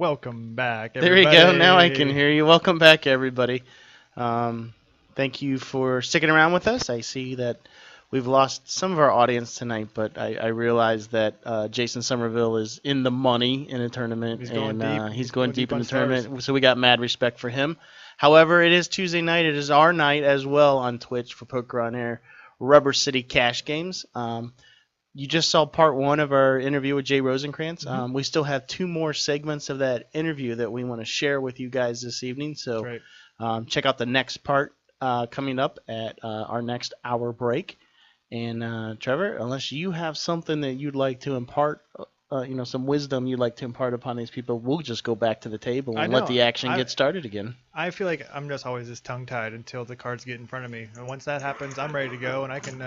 Welcome back, There everybody. we go. Now I can hear you. Welcome back, everybody. Thank you for sticking around with us. I see that we've lost some of our audience tonight, but I realize that Jason Somerville is in the money in a tournament, He's going deep. he's going deep in the stars. tournament, so we got mad respect for him. However, it is Tuesday night. It is our night as well on Twitch for Poker on Air Rubber City Cash Games. You just saw part one of our interview with Jay Rosenkrantz. We still have two more segments of that interview that we want to share with you guys this evening. So check out the next part coming up at our next hour break. And Trevor, unless you have something that you'd like to impart, some wisdom you'd like to impart upon these people, we'll just go back to the table and let the action get started again. I feel like I'm just always just tongue-tied until the cards get in front of me. And once that happens, I'm ready to go, and I can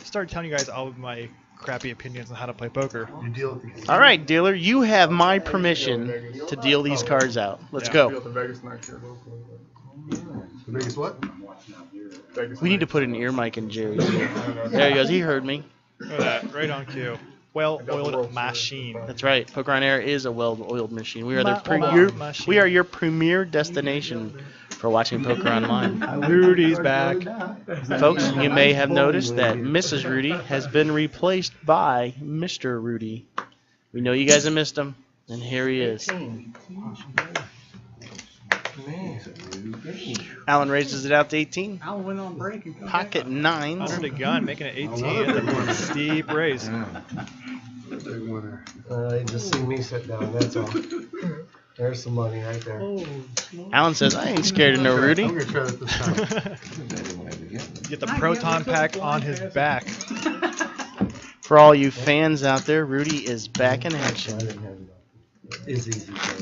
start telling you guys all of my crappy opinions on how to play poker. All right, dealer, you have my permission to deal these cards out. Let's go. Vegas what? We need to put an ear mic in Jerry's ear. There he goes. He heard me. Look at that. Right on cue. Well-oiled machine. That's right. Poker on Air is a well-oiled machine. We are machine. your premier destination for watching poker online. Rudy's back. Folks, you may have noticed that Mrs. Rudy has been replaced by Mr. Rudy. We know you guys have missed him, and here he is. Alan raises it out to 18. Alan went on break. Pocket nines. Under the gun, making it 18. That's a steep raise. You just see me sit down, that's all. There's some money right there. Alan says, I ain't scared of no Rudy. Get the proton pack on his back. For all you fans out there, Rudy is back in action.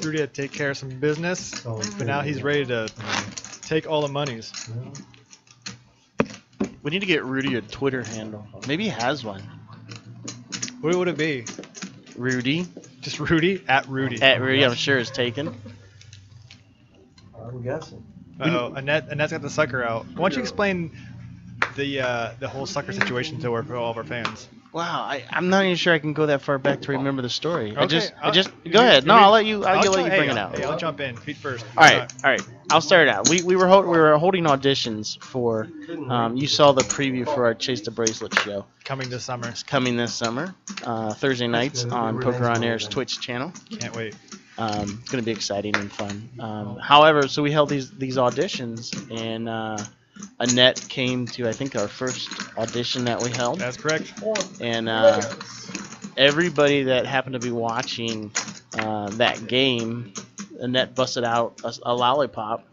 Rudy had to take care of some business, but now he's ready to take all the monies. We need to get Rudy a Twitter handle. Maybe he has one. What would it be? Rudy. Just Rudy? At Rudy. At Rudy, I'm sure it's taken. I'm guessing. Uh-oh, Annette's got the sucker out. Why don't you explain the whole sucker situation to all of our fans? Wow, I'm not even sure I can go that far back to remember the story. Okay, Go ahead. No, I'll let you bring it out. Hey, I'll jump in. Feet first. All right. I'll start it out. We were holding auditions for. You saw the preview for our Chase the Bracelet show. Coming this summer. It's coming this summer, Thursday nights on Poker on Air's Twitch channel. Can't wait. It's going to be exciting and fun. However, so we held these auditions, and Annette came to, I think, our first audition that we held. That's correct. And everybody that happened to be watching that game, Annette busted out a lollipop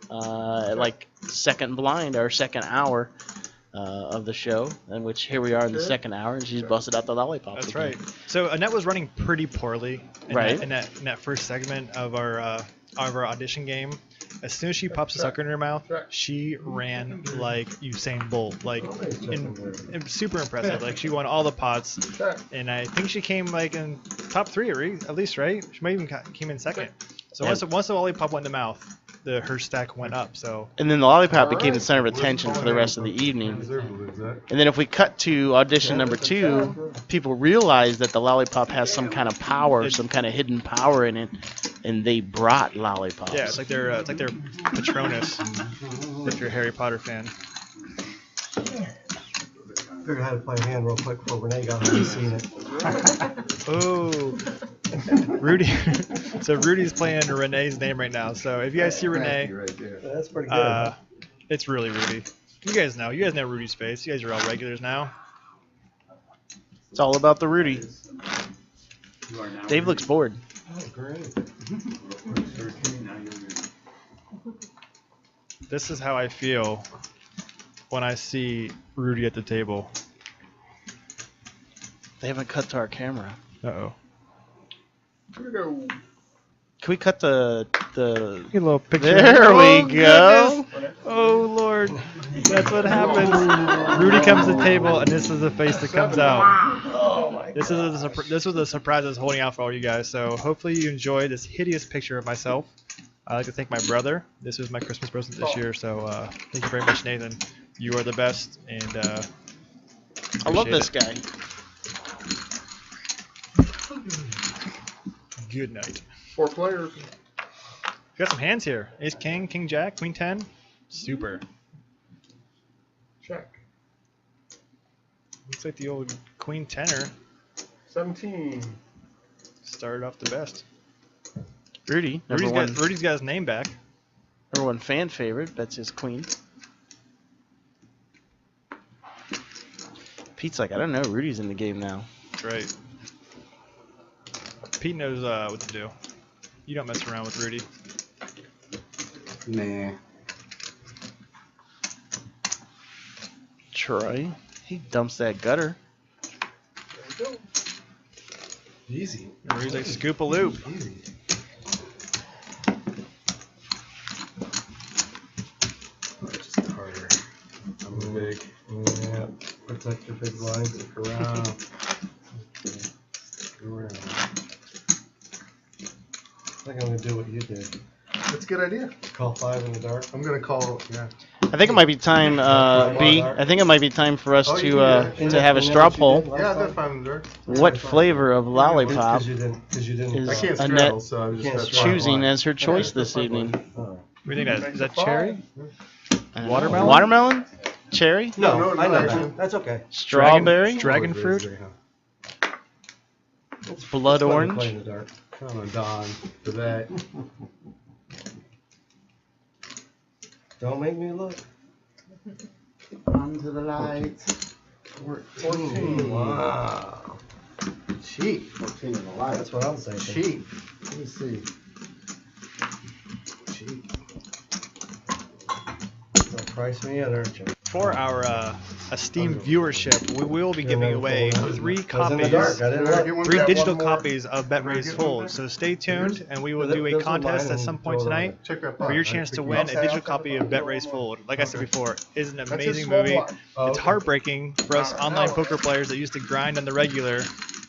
at like second blind or second hour of the show, in which here we are in the second hour, and she's busted out the lollipop. That's right. So Annette was running pretty poorly in that first segment of our audition game. As soon as she pops a sucker in her mouth, she ran like Usain Bolt, like super impressive. Like she won all the pots, and I think she came like in top 3 at least, right? She might even came in second. So once the lollipop went in the mouth, her stack went up. And then the lollipop became the center of attention for the rest of the evening. And then if we cut to audition number 2, people realized that the lollipop has some kind of power, some kind of hidden power in it, and they brought lollipops. Yeah, it's like their Patronus. If you're a Harry Potter fan. Figured I had to play a hand real quick before Renee got home and seen it. Oh, Rudy. So Rudy's playing Renee's name right now. So if you guys see Renee, That's pretty good. it's really Rudy. You guys know Rudy's face. You guys are all regulars now. It's all about the Rudy. Dave looks bored. Oh, great. This is how I feel when I see Rudy at the table. They haven't cut to our camera. Uh-oh. Can we cut the Get a little picture. There we go. Goodness. Oh, Lord. That's what happens. Rudy comes to the table, and this is the face that comes out. This was a surprise I was holding out for all you guys. So hopefully you enjoy this hideous picture of myself. I'd like to thank my brother. This was my Christmas present this year. So thank you very much, Nathan. You are the best, and I love this guy. Good night. 4 players. We got some hands here. Ace King, King Jack, Queen 10. Super. Check. Looks like the old Queen Tenor 17. started off the best. Rudy, number Rudy's got his name back. number one fan favorite. That's his queen. Pete's like, I don't know. Rudy's in the game now. That's right. Pete knows what to do. You don't mess around with Rudy. Nah. Troy, he dumps that gutter. There we go. Easy. Rudy's like, scoop a loop. Easy. Oh, it's just harder. I'm big. Yeah. Protect your big lines. Stick around. Okay. Stick around. I think I'm gonna do what you did. That's a good idea. Call 5 in the dark. I'm gonna call. Yeah. I think it might be time, B. I think it might be time for us Oh, you can to have a straw poll. Yeah, that's fine in the dark. What flavor of lollipop Because you didn't. is I can't straddle, Annette so I was Can't just straddle. choosing as her choice this evening? Oh. What do you think that is? That Five. cherry? Watermelon? Watermelon? Cherry? No, I know actually. that. That's okay. Strawberry? Dragon fruit? Blood It's fun to orange? play in the dark. Come on, Don, for that. Don't make me look. Onto the lights. 14. Wow. Cheap. 14 in the lights. That's what I'm thinking. Cheap. Let me see. Cheap. Don't price me in, aren't you? For our esteemed viewership, we will be giving away 3 I was in the copies. dark. I didn't look. 3 digital copies of Bet Raise Fold. So stay tuned, and we will do a contest at some point tonight Check that for box. your chance to win a digital copy of Bet Raise Fold. Like I said before, it is an amazing movie. It's heartbreaking for us online poker players that used to grind on the regular,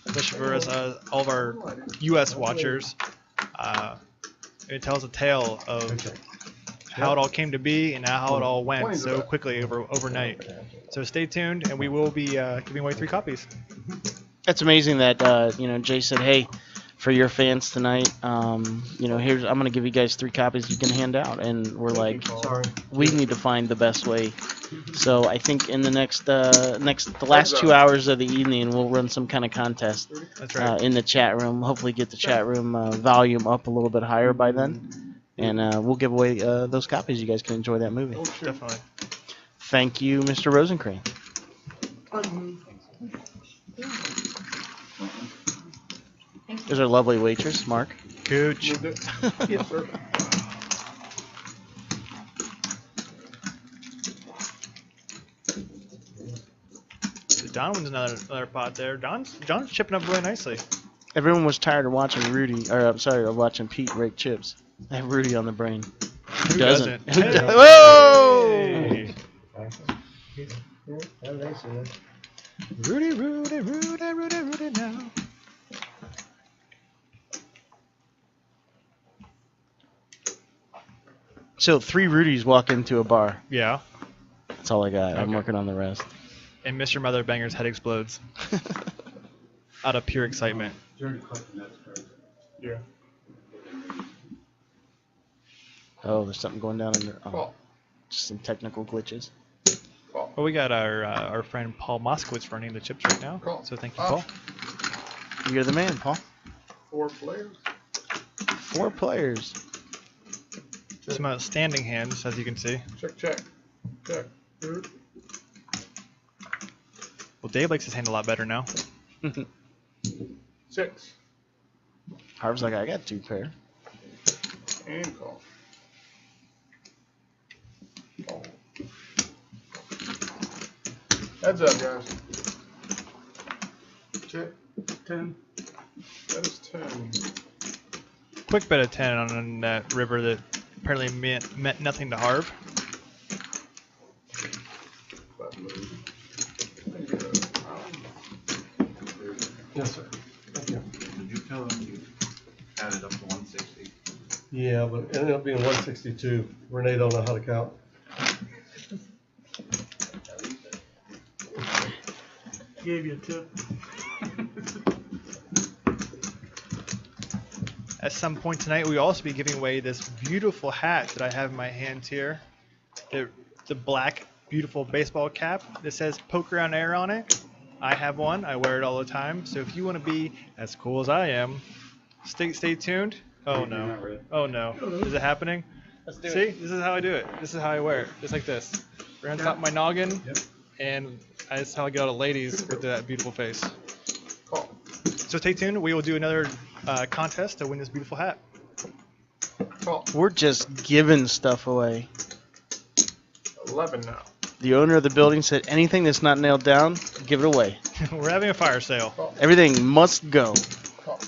especially for us, all of our U.S. watchers. It tells a tale of Okay. how it all came to be and how it all went so quickly overnight. So stay tuned, and we will be giving away 3 copies. It's amazing that Jay said, "Hey, for your fans tonight, here's I'm gonna give you guys 3 copies you can hand out," and we're like, Sorry. we need to find the best way. So I think in the the last 2 hours of the evening, we'll run some kind of contest That's right. in the chat room. Hopefully, get the chat room volume up a little bit higher by then, and we'll give away those copies. You guys can enjoy that movie. Definitely. Thank you, Mr. Rosencrantz. There's our lovely waitress, Mark. Cooch. Yes, sir. Don wins another pot there. John's chipping up really nicely. Everyone was tired of watching watching Pete rake chips. I have Rudy on the brain. Who doesn't? Who Hey. does- Whoa! Hey. Rudy now. So 3 Rudies walk into a bar. Yeah. That's all I got. I'm Okay. working on the rest. And Mr. Mother Banger's head explodes out of pure excitement. Yeah. Oh, there's something going down under. Oh, Call. just some technical glitches. Call. Well, we got our friend Paul Moskowitz running the chips right now. Cool. So thank you, Paul. You're the man, Paul. 4 players. 4 players. Some outstanding hands, as you can see. Check, check. Check. Well, Dave likes his hand a lot better now. 6. Harv's like, I got 2 pair. And call. Call. Heads up, guys. Check. 10. That is 10. Quick bet of 10 on that river that apparently meant nothing to Harv. Yes, sir. Thank you. Did you tell them you added up to 160? Yeah, but it ended up being 162. Renee don't know how to count. Gave you a tip. At some point tonight, we will also be giving away this beautiful hat that I have in my hands here. The black, beautiful baseball cap that says Poker on Air on it. I have one. I wear it all the time. So if you want to be as cool as I am, stay tuned. Oh no. Oh no. Is it happening? Let's do See? it. This is how I do it. This is how I wear it. Just like this. Right on top of my noggin. Yep. And that's how I get all the ladies with that beautiful face. Call. So stay tuned. We will do another contest to win this beautiful hat. Call. We're just giving stuff away. 11 now. The owner of the building said anything that's not nailed down, give it away. We're having a fire sale. Call. Everything must go. Call.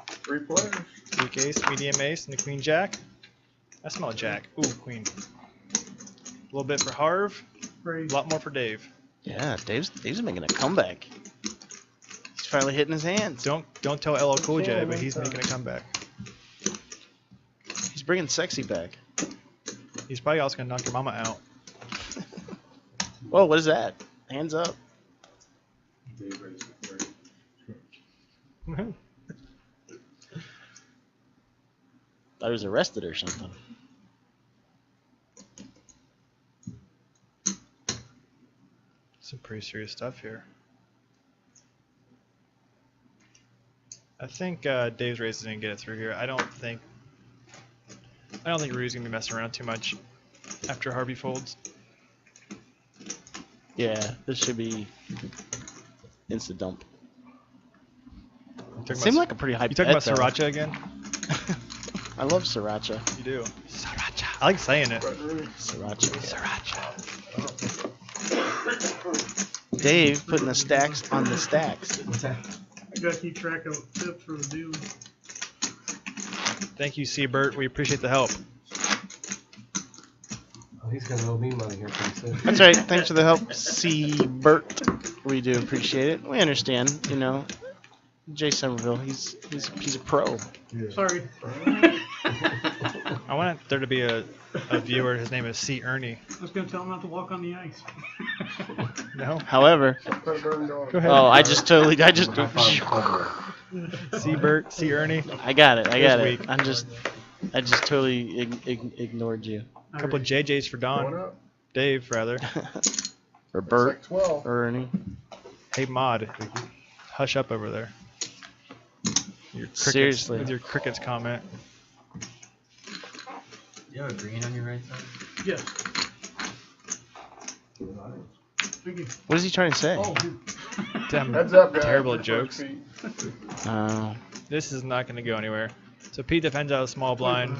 3 players. Weak ace, medium ace, and the queen jack. I smell jack. Ooh, queen. A little bit for Harv. A lot more for Dave. Yeah, Dave's making a comeback. He's finally hitting his hands. Don't tell LL Cool J, but he's making a comeback. He's bringing sexy back. He's probably also gonna knock your mama out. Whoa, what is that? Hands up. Dave raised it for Thought he was arrested or something. Some pretty serious stuff here. I think Dave's race is gonna get it through here. I don't think Rudy's gonna be messing around too much after Harvey folds. Yeah, this should be insta dump. You Seemed like a pretty high talking about bet, though. sriracha again? I love sriracha. You do. Sriracha. I like saying it. Sriracha. Sriracha. Dave putting the stacks on the stacks. What's that? I gotta keep track of tips for the deal. Thank you, Seabert. We appreciate the help. Oh, he's gonna owe me money here pretty soon. That's right. Thanks for the help, C. Bert. We do appreciate it. We understand, you know. Jay Somerville, he's a pro. Yeah. Sorry. I want there to be a viewer. His name is C. Ernie. I was gonna tell him not to walk on the ice. No? However, Go ahead. oh, I just High five cover. Seabert, C. Ernie. I got it. It was it. weak. I just totally ignored you. A couple of JJs for Going Don. up. Dave, rather. Or It's Bert. like 12. Or Ernie. Hey, Mod. Hush up over there. Your crickets, Seriously. With your crickets comment. You have a green on your right side? Yes. Thank you. What is he trying to say? Oh, Damn, Heads up, guys. terrible at Your jokes. first feed. This is not going to go anywhere. So Pete defends out a small blind.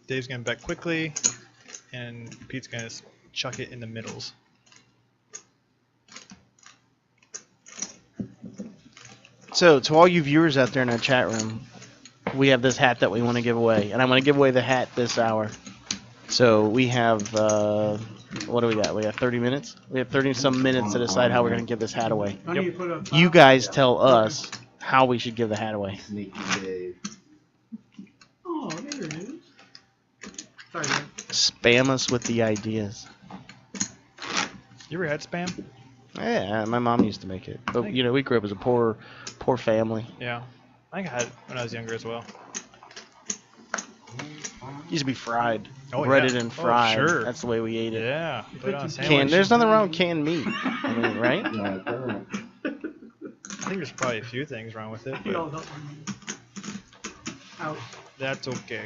Dave's going to bet quickly. And Pete's going to chuck it in the middles. So, to all you viewers out there in our chat room, we have this hat that we want to give away. And I'm going to give away the hat this hour. So, we have, what do we got? We have 30 minutes? We have 30-some minutes to decide how we're going to give this hat away. I need to put up. You guys tell us how we should give the hat away. Sneaky Dave. Oh, there it is. Sorry, man. Spam us with the ideas. You ever had spam? Yeah, my mom used to make it. But, you know, we grew up as a poor family. Yeah. I think I had it when I was younger as well. It used to be fried. Oh, Breaded yeah. and Oh, fried. sure. That's the way we ate it. Yeah. Put it on a Canned, sandwich. there's nothing wrong with canned meat. I mean, right? Yeah, burn it. I think there's probably a few things wrong with it, You all but help me. Out. that's okay.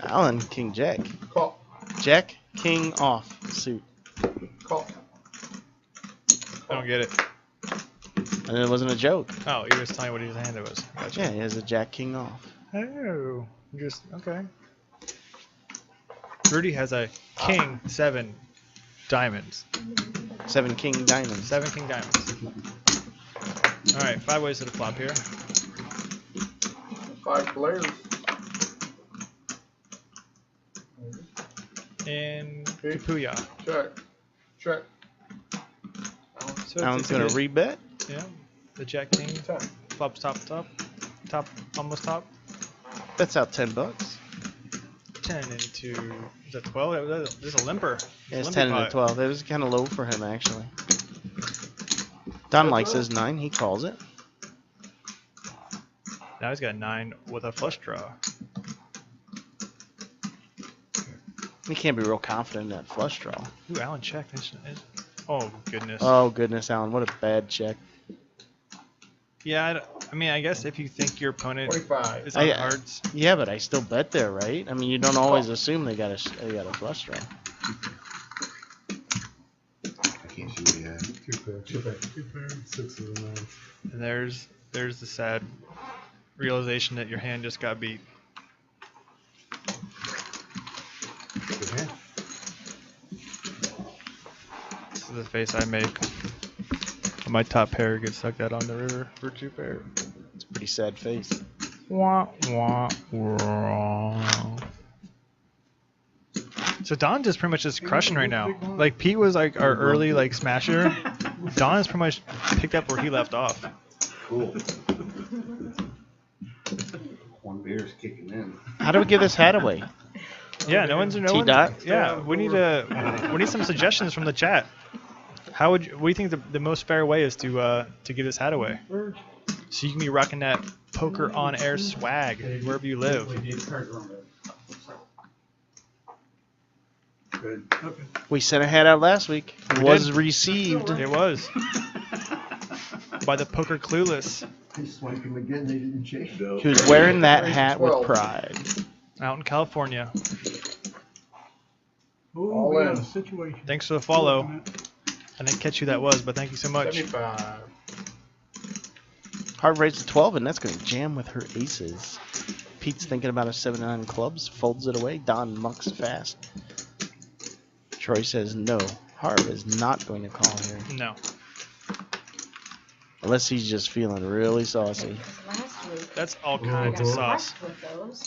Alan, King Jack. Call. Jack, King off suit. Call. I don't get it. And it wasn't a joke. Oh, you were just telling me what his hand was. Gotcha. Yeah, he has a Jack, King off. Oh, just okay. Rudy has a king 7 diamonds. 7 King diamonds. 7 king diamonds. All right, 5 ways to the flop here. 5 players. And Okay. Kapuya. Check. Check. So Alan's going to rebet. Yeah, the jack king 10. flops top, almost top. That's out $10. 10 into is that 12? There's a limper. Yeah, it's Limper 10 into pot. 12. It was kind of low for him, actually. Don likes his 9. He calls it. Now he's got 9 with a flush draw. He can't be real confident in that flush draw. Ooh, Alan checked. Oh, goodness. Oh, goodness, Alan. What a bad check. Yeah, I mean, I guess if you think your opponent 25. is on cards. Yeah, but I still bet there, right? I mean, you don't always assume they got a flush draw. I can't see what he had. 2 pair. 2 pair. 2 pairs. 6 of the 9. And there's the sad realization that your hand just got beat. Good hand. This is the face I make when my top pair gets sucked out on the river for 2 pair. It's a pretty sad face. Wah, wah, wah. So Don just pretty much just crushing right now. Like Pete was like our early like smasher. Don has pretty much picked up where he left off. Cool. One beer's kicking in. How do we give this hat away? Yeah, no one. T-Dot? Yeah, we need some suggestions from the chat. What do you think the most fair way is to give this hat away? So you can be rocking that poker on air swag wherever you live. Good. Okay. We sent a hat out last week. It We was did. received. It was by the Poker Clueless I swiped him again, they didn't change. He was wearing that hat with pride. out in California. Ooh, All we got in. a situation. Thanks for the follow. I didn't catch who that was, but thank you so much. 75. Heart rates to 12, and that's going to jam with her aces. Pete's thinking about a 7-9 clubs, folds it away. Don mucks fast. Troy says no. Harv is not going to call here. No. Unless he's just feeling really saucy. Last week. That's all kinds of sauce. With those.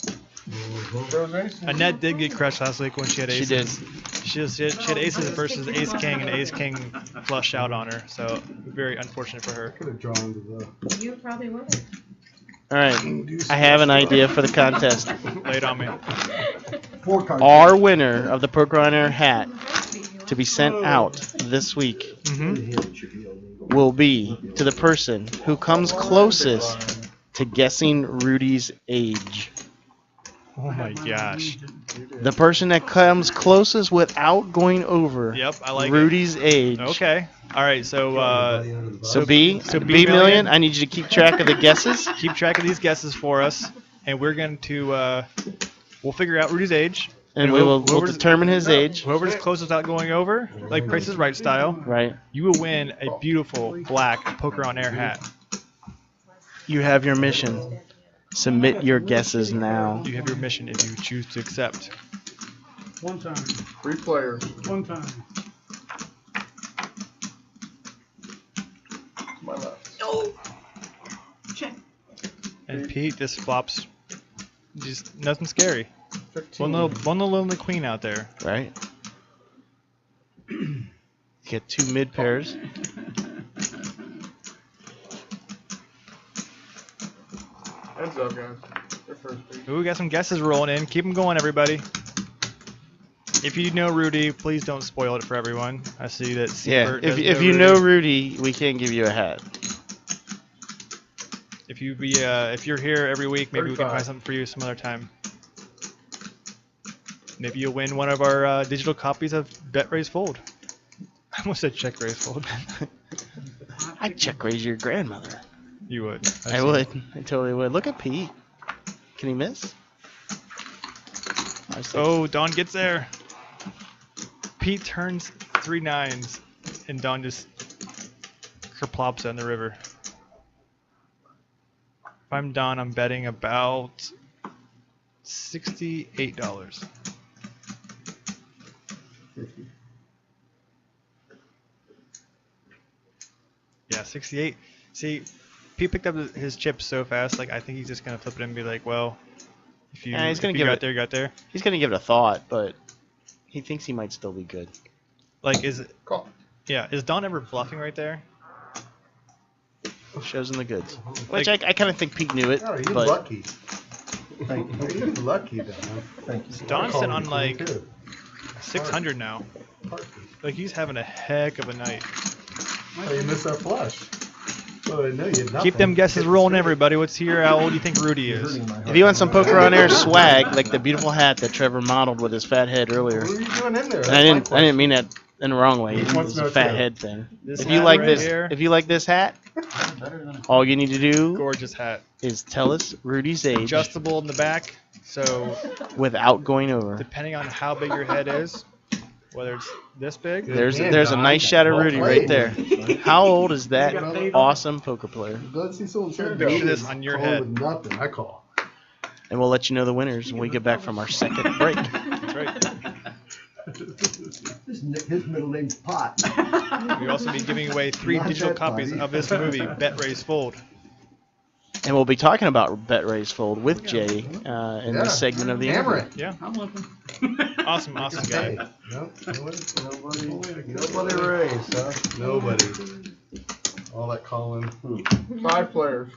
Those aces? Annette did get crushed last week when she had She aces. did. She had aces versus Ace King, and Ace King flushed out on her. So very unfortunate for her. Could have drawn to the. You probably would. All right. I have an idea for the contest. Lay it on me. 4 cards. Our winner of the Poker on Air hat to be sent out this week will be to the person who comes closest to guessing Rudy's age. Oh my gosh. The person that comes closest without going over Yep, I like Rudy's age. it. Okay. All right. So B so B Million, Million, I need you to keep track of the guesses. keep track of these guesses for us, and we're going to we'll figure out Rudy's age, And we'll determine his age. Whoever's closest without going over, like Price is Right style, Right. you will win a beautiful black Poker on Air hat. You have your mission. Submit your guesses now. You have your mission if you choose to accept. One time. 3 players. One time. My left. Check. And Pete just flops, just nothing scary. 15. One little lonely queen out there. Right. Get 2 mid pairs. Heads up, guys. Their first pick. Ooh, we got some guesses rolling in. Keep them going, everybody. If you know Rudy, please don't spoil it for everyone. I see that. Yeah. Seabird If does you know Rudy. Rudy, we can't give you a hat. If you're here every week, maybe we can 35. find something for you some other time. Maybe you'll win one of our digital copies of Bet Raise Fold. I almost said Check Raise Fold. I'd check raise your grandmother. You would. I would. I totally would. Look at Pete. Can he miss? Oh, Don gets there. Pete turns 3 9s, and Don just kerplops on the river. If I'm Don, I'm betting about $68. Yeah, 68. See, Pete picked up his chips so fast. Like I think he's just gonna flip it and be like, "Well, if you, Yeah, he's gonna if you give got it- there, you got there." He's gonna give it a thought, but he thinks he might still be good. Like, Call. is Don ever bluffing right there? Shows in the goods. Which I kind of think Pete knew it, Oh, you're but lucky. Thank you. You're lucky, Don. Thank you. Don's sitting on, like, Too. 600 now. Like he's having a heck of a night. Oh, you missed that flush. Oh, no, you Keep them guesses rolling, everybody. Let's hear how old you think Rudy is. If you want some Poker on Air swag, like the beautiful hat that Trevor modeled with his fat head earlier, What are you doing in there? and I didn't mean that in the wrong way. It wants was to know a fat too. head thing. This If you hat like right this, here. if you like this hat, all you need to do Gorgeous hat. is tell us Rudy's age Adjustable in the back, so without going over. depending on how big your head is, whether it's this big, There's Man, a Don. nice shot of Well Rudy played. right there. How old is that awesome poker player? Let's see someone trying Picture this on your head. With nothing, I call. And we'll let you know the winners when we get back from our second break. that's right. His middle name's Pot. We'll also be giving away 3 Not digital that copies funny. of this movie, Bet Raise Fold. And we'll be talking about Bet Raise Fold with Jay in this segment of the Hammer interview. it. Yeah, I'm looking. awesome guy. Nope, nobody raised, huh? Nobody. All that calling. 5 players.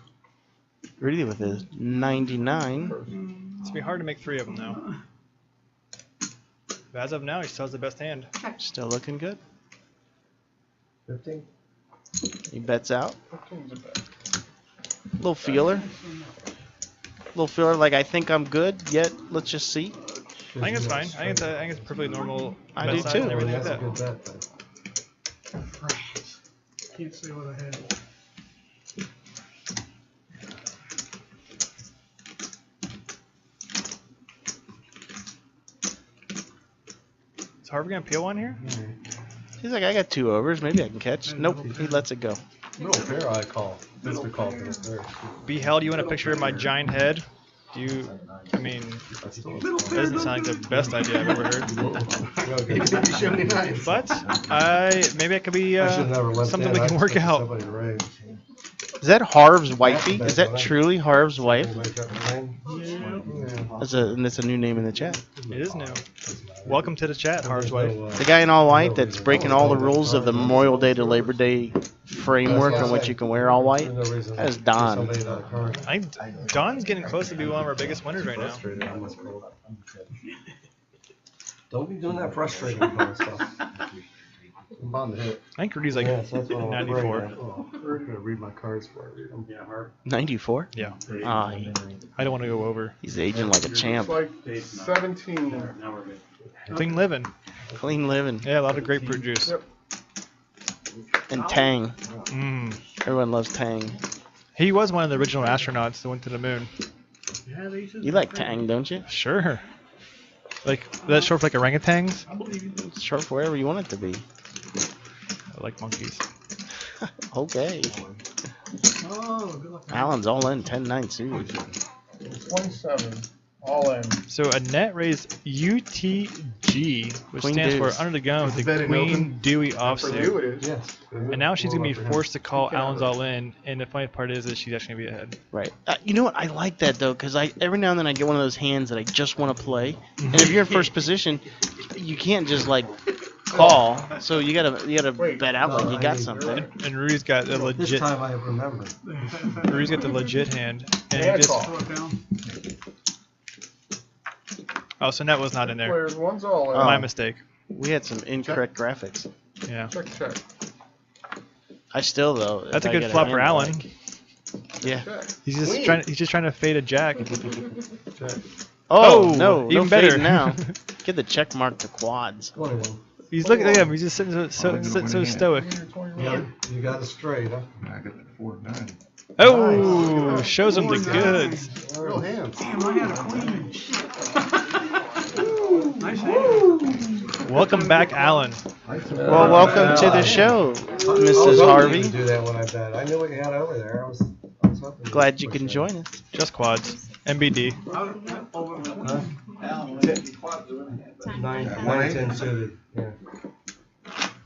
Rudy with his 99. It's be hard to make 3 of them though. But as of now, he still has the best hand. Still looking good. 15. He bets out. 15's a bet. Little feeler. Little feeler like I think I'm good, yet let's just see. I think it's fine. I think it's perfectly normal. I bet do size too. And everything like That's a that. good bet, though. Can't say what I had. Is Harvey gonna peel one here? He's like, I got 2 overs. Maybe I can catch. Nope, he lets it go. Middle pair, I call. This we call middle pair. Be held. You want a picture of my giant head? Do you? I mean, it doesn't sound like the best idea I've ever heard. You showed me nice. But maybe it could be I should've never left something that. we can I work expected out. somebody to raise. Is that Harv's wifey? Is that truly Harv's wife? Anybody got the ring? Yeah. That's a new name in the chat. It is new. Welcome to the chat, Harv's wife. The guy in all white that's breaking all the rules of the Memorial Day to Labor Day framework on what you can wear all white. There's no reason That is for Don. somebody to current- I think Don's getting close to be one of our biggest winners right now. Frustrated on this road. Don't be doing that frustrating kind of stuff. I'm bound to hit. I think Rudy's like Yes, that's what I'm afraid 94. of. Oh, I'm gonna read my cards for you. 94? Yeah. Ah, I don't want to go over. he's aging like a It's champ. like 17 there. Clean living. Clean living. Yeah, a lot of grapefruit juice. Yep. And Tang. Mm. Everyone loves Tang. He was one of the original astronauts that went to the moon. You like Tang, don't you? Sure. Like that's short for like orangutans. It's short for wherever you want it to be. I like monkeys. Okay. Oh, good luck. Alan's all in 10-9 suited. 27. All in. So a net raise UTG, which Queen stands deuce. for under the gun with Is the that an Queen open? Dewey For offsuit. you, it is. Yes. And now she's gonna be Well, forced to call Allen's all in, and the funny part is that she's actually gonna be ahead. Right. You know what? I like that though, because every now and then I get one of those hands that I just want to play, and if you're in first position, you can't just like call. So you gotta Wait. bet out like you got No, something. And Rudy's got the This legit. time I remember. Rudy's got the legit hand, and Yeah, he just. call. Throw it down. Oh, so net was not in there. Players, one's all in. Oh. My mistake. We had some incorrect graphics. Yeah. Check. I still though. That's a if I good get flop for hand Allen. like- yeah. Check. He's just Queen. trying. He's just trying to fade a jack. Oh, Oh, no, even no better. fade now. Get the check mark to quads. 21. He's looking at him. He's just sitting so stoic. You got it straight, huh? I got the 4-9. Oh, shows him the goods. Real hands. Damn, I had a queen. Nice hand. Welcome back, Allen. Well, welcome to the show, I was Mrs. hoping you Harvey. would do that when I bet. I knew what you had over there. I was hoping you'd Glad you push can that. join us. Just quads. MBD. Huh? 9, 10 suited. Yeah.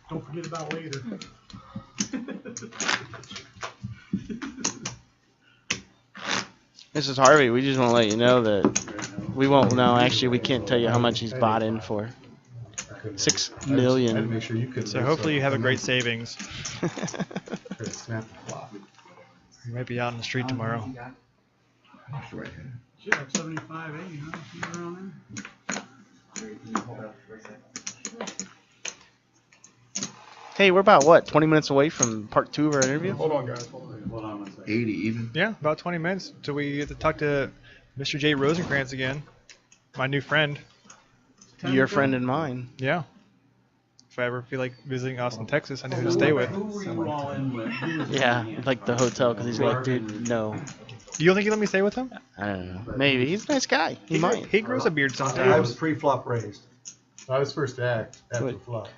Don't forget about later. Mrs. Harvey, we just want to let you know that we won't know. Actually, we can't tell you how much he's bought in for. I couldn't- 6 I had to million. make sure you could So raise hopefully you have a something. great savings. Could snap the flop. You might be out on the street tomorrow. Shit, like 75, 80, huh? Somewhere around there. Hey, we're about, what, 20 minutes away from part 2 of our interview? Hold on, guys. Hold on. 80 even. Yeah, about 20 minutes till we get to talk to Mr. J. Rosenkrantz again, my new friend. Your friend and mine. Yeah. If I ever feel like visiting Austin, Texas, I know who to stay with. Who were you all in with? Who was Yeah, in like the hotel, because he's like, dude, no. You don't think you let me stay with him? I don't know. Maybe. He's a nice guy. He might. He grows a beard I sometimes. was pre-flop raised. I was first to act after Wait. flop.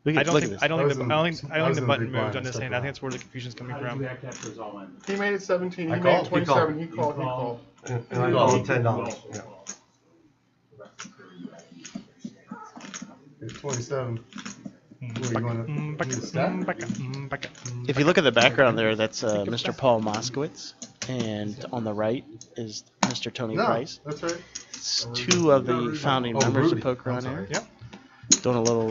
Look I at, don't look think at this. I don't think the I I was don't in think the the button big moved blind, on this stuck hand. I think around. that's where the confusion's coming How did from. you act after it was all in? He made it 17. I He made called, it he 27. called. He called. He called. And I called $10. Yeah. It's 27. Where you wanna- If you look at the background there, that's Mr. Paul Moskowitz, and on the right is Mr. Tony No, Price. that's right. It's two of the founding Oh, members Rudy. of Poker I'm on sorry. Air. Yep. Doing a little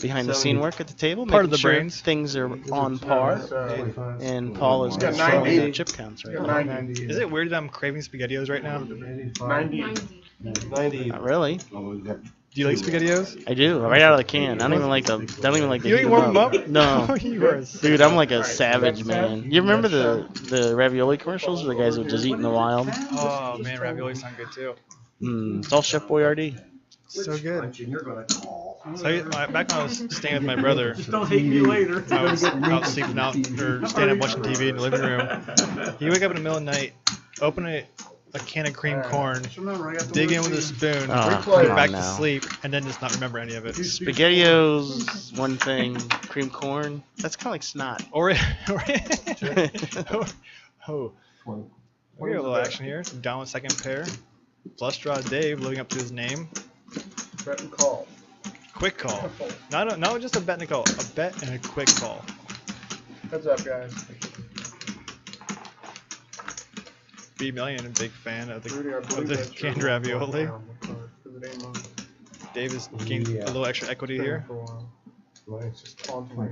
behind-the-scene 70. work at the table, Part making of the sure brains. things are on par. 25. And Paul is Yeah, controlling 90. the chip counts right Yeah, now. 90. Is it weird that I'm craving SpaghettiOs right now? 90. 90. Not really. Do you like SpaghettiOs? I do. Right out of the can. I don't even like the. I don't even like the. You ain't warm them up? No. You are a Dude, I'm like a savage, man. You remember the ravioli commercials? The guys who just eat in the wild? Oh man, ravioli sound good too. It's all Chef Boyardee. So good. You're gonna call. So back when I was staying with my brother, Just don't hate me later. I was out sleeping out or staying up watching TV in the living room. He wake up in the middle of the night, open a can of cream corn, Just remember, I got the dig word in with for a you. spoon, Oh, go come back on to now. sleep, and then just not remember any of it. SpaghettiOs, one thing. Cream corn. That's kind of like snot. Or oh, we got a little action here. Some down with second pair. Flush draw Dave living up to his name. Bet and call. Quick call. Not just a bet and a call. A bet and a quick call. Heads up, guys. B Million, a big fan of Rudy, I the believe that's your canned ravioli. down because it ain't mine. Dave has gained a little extra equity here. For a while. Mine's just- On to me.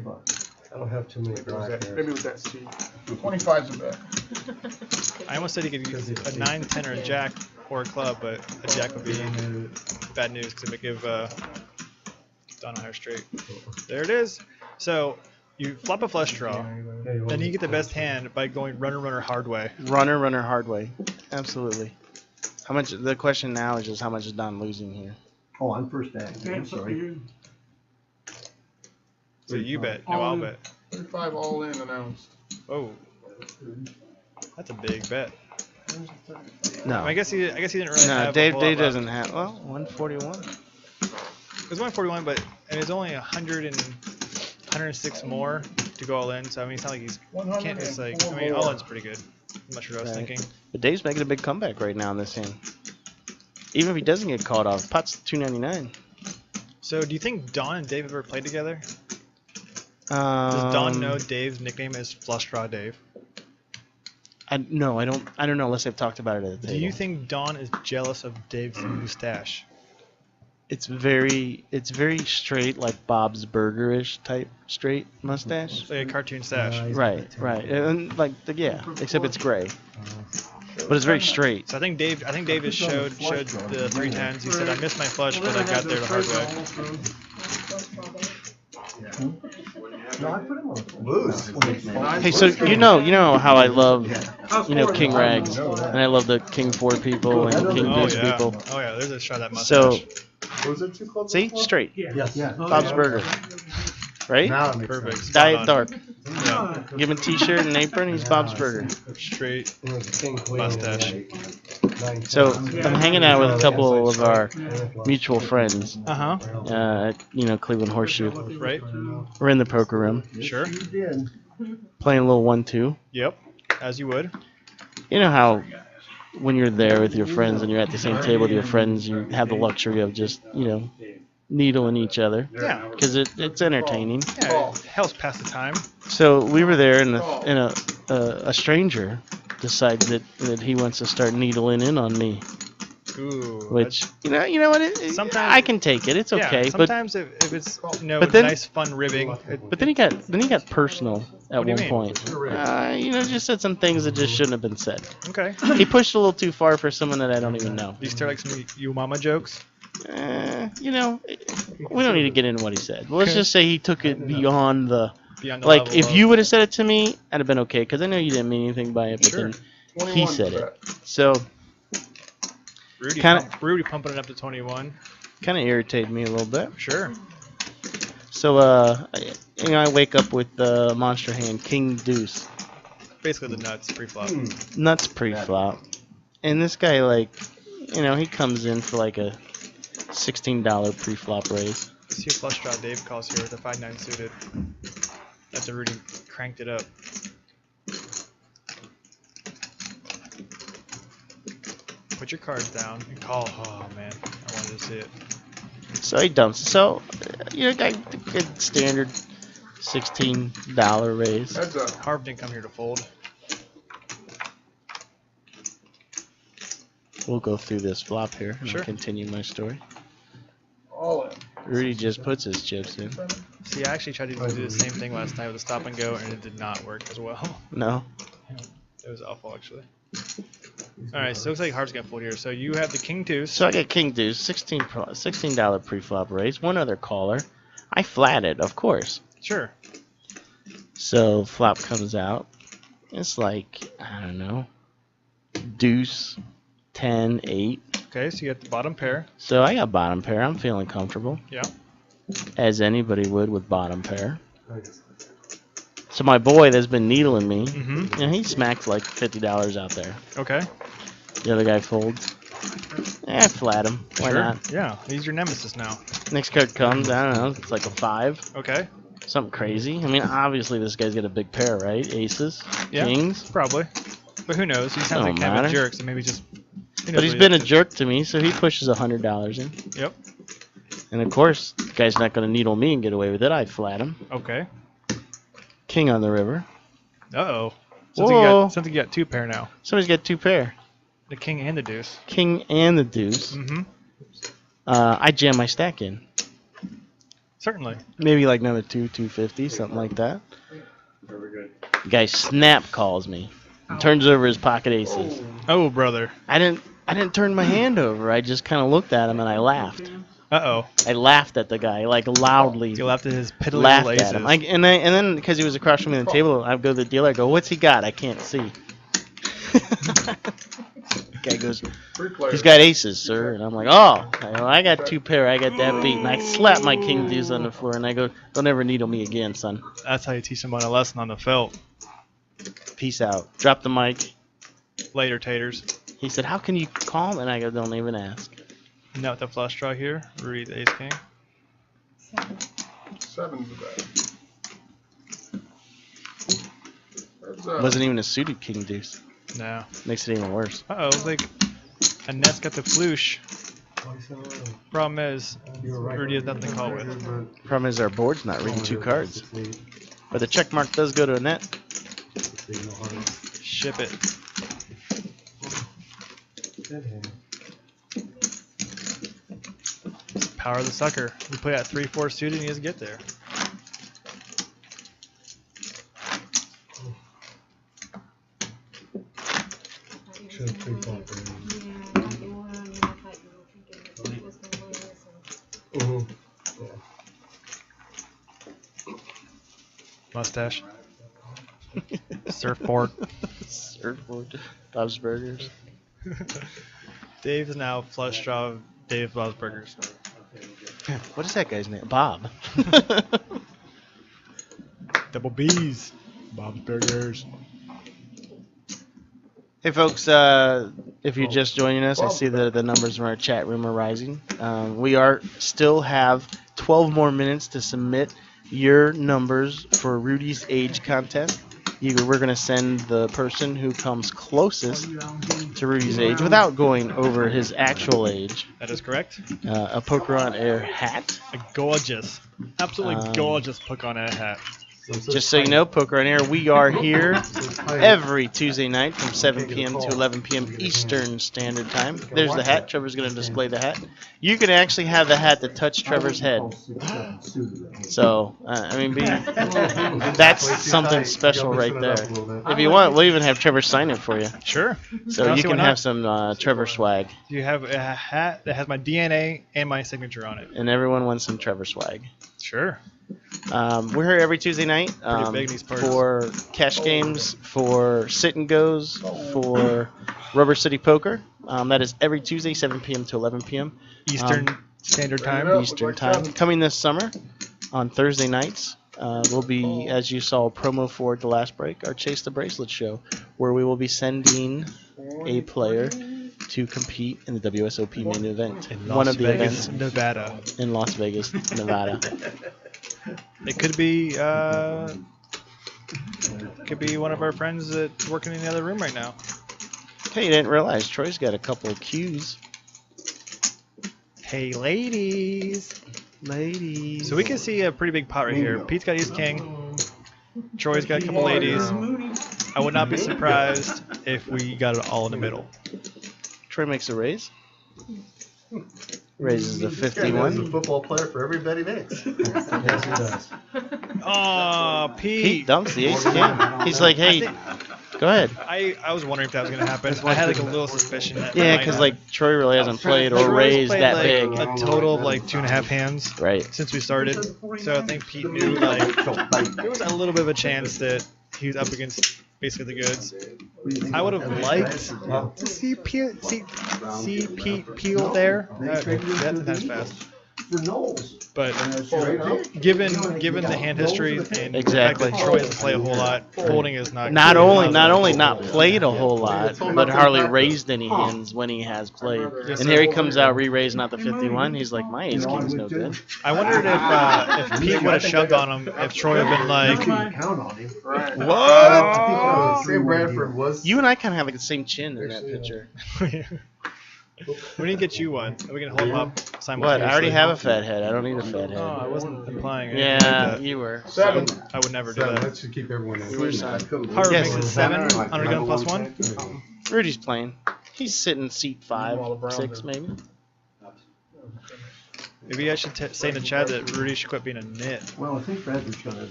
I don't have too many Maybe it was black that, hairs. maybe it was that C. 25's a bet. I almost said he could use a 9, 10, or a jack or a club, but a jack would be bad news because it would give Don a higher straight. There it is. So you flop a flush draw, then you get the best hand by going runner hard way. Runner, hard way. Absolutely. How much? The question now is just how much is Don losing here? Oh, I'm first act. Okay, I'm so sorry. you. So you bet. No, I'll bet. 35 all in announced. Oh, that's a big bet. No. I guess he didn't really No, have a Dave whole lot left. doesn't have. Well, 141. It was 141, but I mean, it's only 106 more to go all in. So I mean, it's not like he's can't just like. I mean, all in's pretty good. I'm not sure what I was Right. thinking. But Dave's making a big comeback right now in this hand. Even if he doesn't get caught off, pot's 299. So do you think Don and Dave ever played together? Does Don know Dave's nickname is Flush Draw Dave? No, I don't know unless they've talked about it at the Do table. you think Don is jealous of Dave's mustache? It's very straight, like Bob's Burgerish type straight mustache. It's like a cartoon stash. Right, and like yeah, except it's gray, but it's very straight. So I think Dave has showed the 3 times. He said, "I missed my flush, but I got there the hard way." No, I put him on. Loose. Hey, so you know how I love King Rags, and I love the King 4 people and King Oh Deuce yeah. people. Oh yeah. There's a shot of that So mustache. Was it 2 clubs? see, straight, Yes. Bob's Burger, right? Now it makes Perfect. sense. Diet Spot on. dark. Yeah. Give him a T-shirt and apron. He's Bob's Burger. Straight. It was a king queen. Mustache. So I'm hanging out with a couple of our mutual friends. Uh huh. At Cleveland Horseshoe. Right. We're in the poker room, Sure. You did. playing a little 1-2. Yep. As you would. You know how when you're there with your friends and you're at the same table with your friends, you have the luxury of just needling each other Yeah. because it's entertaining. Yeah. It helps pass the time. So we were there, and a stranger decides that he wants to start needling in on me, Ooh. which you know what? Sometimes- I can take it. It's Yeah, okay, but sometimes if it's But then- nice fun ribbing. then he got personal at What do you one mean? point. Just said some things that just shouldn't have been said. Okay. He pushed a little too far for someone that I don't even know. You start like some you mama jokes. We don't need to get into what he said. Let's just say he took it beyond the Beyond the Like, level if of- you would have said it to me, I'd have been okay, because I know you didn't mean anything by it, but Sure. then he said it. So, Rudy pumping it up to 21. kind of irritated me a little bit. Sure. So, I wake up with the monster hand, King Deuce. Basically the nuts pre-flop. Nuts pre-flop. And this guy, like, he comes in for like a $16 pre-flop raise. See a flush draw Dave calls here with a 5-9 suited. After Rudy cranked it up. Put your cards down and call. Oh man, I wanted to see it. So he dumps. So, good standard $16 raise. Heads up. Harv didn't come here to fold. We'll go through this flop here and Sure. continue my story. All in. Rudy just puts his chips in. See, I actually tried to do the same thing last night with a stop and go, and it did not work as well. No? It was awful, actually. Alright, so it looks like Harv's gonna fold here. So you have the King Deuce. So I got King Deuce, $16 pre-flop raise. One other caller. I flatted, of course. Sure. So flop comes out. It's like, I don't know, Deuce, 10, 8. Okay, so you got the bottom pair. So I got bottom pair. I'm feeling comfortable, Yeah. as anybody would with bottom pair. So my boy that's been needling me, Mm-hmm. he smacked like $50 out there. Okay. The other guy folds. I flat him. Why Sure. not? Yeah, he's your nemesis now. Next card comes, I don't know, it's like a 5. Okay. Something crazy. I mean, obviously this guy's got a big pair, right? Aces, Yeah. kings. Probably. But who knows? He sounds Don't like kind of a matter. jerk, so maybe just. But he's been a jerk to me, so he pushes $100 in. Yep. And of course, the guy's not going to needle me and get away with it. I flat him. Okay. King on the river. Uh-oh. Whoa. Sounds like you got two pair now. Somebody's got 2 pair. The king and the deuce. King and the deuce. Mm-hmm. I jam my stack in. Certainly. Maybe like another 250, something like that. Very good. The guy snap calls me. And turns over his pocket aces. Oh, brother. I didn't turn my hand over. I just kind of looked at him and I laughed. Uh-oh. I laughed at the guy, like loudly. You laughed at his piddly Laughed little at him. aces. And then because he was across from me on the table, I go to the dealer. I go, "What's he got? I can't see." Guy goes, Three players. "He's got aces, sir." And I'm like, "Oh, I got 2 pair. I got that beat." And I slap my king deuce on the floor and I go, "Don't ever needle me again, son. That's how you teach someone a lesson on the felt. Peace out." Drop the mic. Later, taters. He said, "How can you call me?" And I go, "Don't even ask." Now with the flush draw here, Rudy the ace king. Seven's the best. Heads up. Wasn't even a suited king deuce. No. Makes it even worse. Uh-oh, looks like Annette's got the floosh. Problem is, Rudy has nothing to call with. Problem is our board's not reading 2 cards. But the check mark does go to Annette. Ship it. It's the power of the sucker. We play at 3-4 suited and he doesn't get there. Mustache. Surfboard. Surfboard. Bob's Burgers. Dave's now flush draw Dave Bob's Burgers. What is that guy's name? Bob. Double B's. Bob's Burgers. Hey folks, if you're just joining us, I see that the numbers in our chat room are rising. We still have 12 more minutes to submit your numbers for Rudy's age contest. We're going to send the person who comes closest to Rudy's age without going over his actual age That is correct. a Poker on Air hat. A gorgeous, absolutely gorgeous Poke on a hat. Just so you know, Poker on Air, we are here every Tuesday night from 7 p.m. to 11 p.m. Eastern Standard Time. There's the hat. Trevor's going to display the hat. You can actually have the hat that touch Trevor's head. So, that's something special right there. If you want, we'll even have Trevor sign it for you. Sure. So I'll you see can why have not. some Trevor swag. You have a hat that has my DNA and my signature on it. And everyone wants some Trevor swag. Sure. We're here every Tuesday night big in these parts. for cash games, for sit and goes, for Rubber City Poker. That is every Tuesday, 7 p.m. to 11 p.m. Eastern Standard Time. Eastern Time. Coming this summer on Thursday nights will be, as you saw, a promo for the last break, our Chase the Bracelet show, where we will be sending a player to compete in the WSOP main event. In One Las of the Vegas, events Nevada. in Las Vegas, Nevada. It could be one of our friends that's working in the other room right now. Hey, you didn't realize Troy's got a couple of cues. Hey, ladies. Ladies. So we can see a pretty big pot right here. Pete's got Ace King. Troy's got a couple ladies. I would not be surprised if we got it all in the middle. Troy makes a raise. Raises the He's a 51. football player for every bet he makes. Yes, he does. Oh, Pete Pete. dumps the ace king. He's like, hey, go ahead. I was wondering if that was going to happen. I had like a little suspicion that Yeah, might because not. like Troy really hasn't played or Troy's raised played, that like, big. A total of like 2.5 hands Right. since we started. So I think Pete knew like there was a little bit of a chance that he was up against basically the goods. I would have liked to see Pete peel there. That's fast. For Knowles. But given the hand history and Exactly. the fact that Troy doesn't play a whole lot, holding is not. Not only not played a whole lot, but hardly raised any hands when he has played. And here he comes out re-raised not the 51. He's like, my ace king's no good. I wondered if Pete would have shoved on him if Troy had been like, Count on him. What? Sam Bradford was. You and I kind of have like the same chin in that picture. we need to get you one. We can hold him up What? simultaneously. I already have a fat head. I don't need a fat Oh, I head. wasn't implying it. Yeah, you were. Seven. I would never do Seven. that. That should keep everyone in. You were son. Harvard Yes. makes it 7 under gun plus 1. Rudy's playing. He's sitting seat 5, 6 maybe. Maybe I should say in the chat that Rudy should quit being a nit. Well, I think Bradford's gonna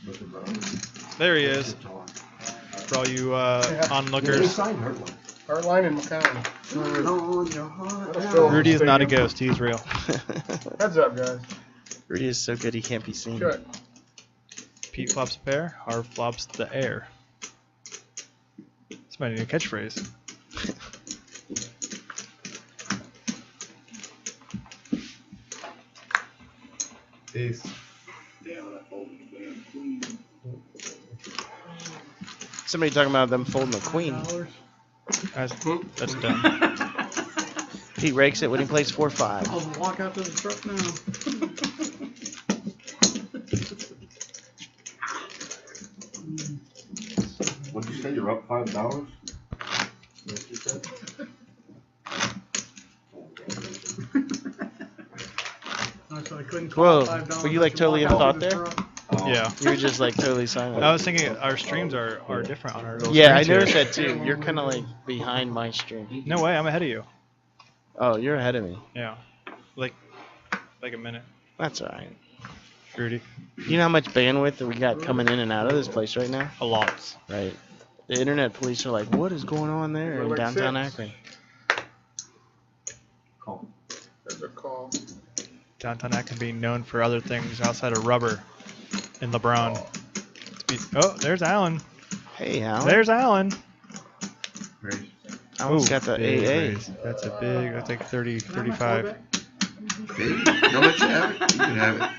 look around. There he is. For all you He onlookers. signed Hartline. Hardline and McCown. Rudy is not a ghost. He's real. Heads up, guys. Rudy is so good he can't be seen. Good. Pete flops a pair. Harv flops the air. This might need a catchphrase. Ace. Somebody talking about them folding the queen. That's dumb. Pete rakes it when he plays 4-5. I'll walk out to the truck now. What'd you say? You're up $5? That's what you said? So I couldn't call Whoa, $5 were you like totally in to walk out thought to the there? truck. Yeah. You were just like totally silent. I was thinking our streams are different on our little Yeah, I streams here. noticed that too. You're kind of like behind my stream. No way, I'm ahead of you. Oh, you're ahead of me. Yeah. Like a minute. That's alright. Rudy. You know how much bandwidth that we got coming in and out of this place right now? A lot. Right. The internet police are like, what is going on there in Like downtown 6. Akron? Call. There's a call. Downtown Akron being known for other things outside of rubber and LeBron. Oh, there's Allen. Hey, Alan. There's Allen. Alan's Ooh, got the big AA. raise. That's a big, that's like 30, 35. Don't let you have it. You can have it.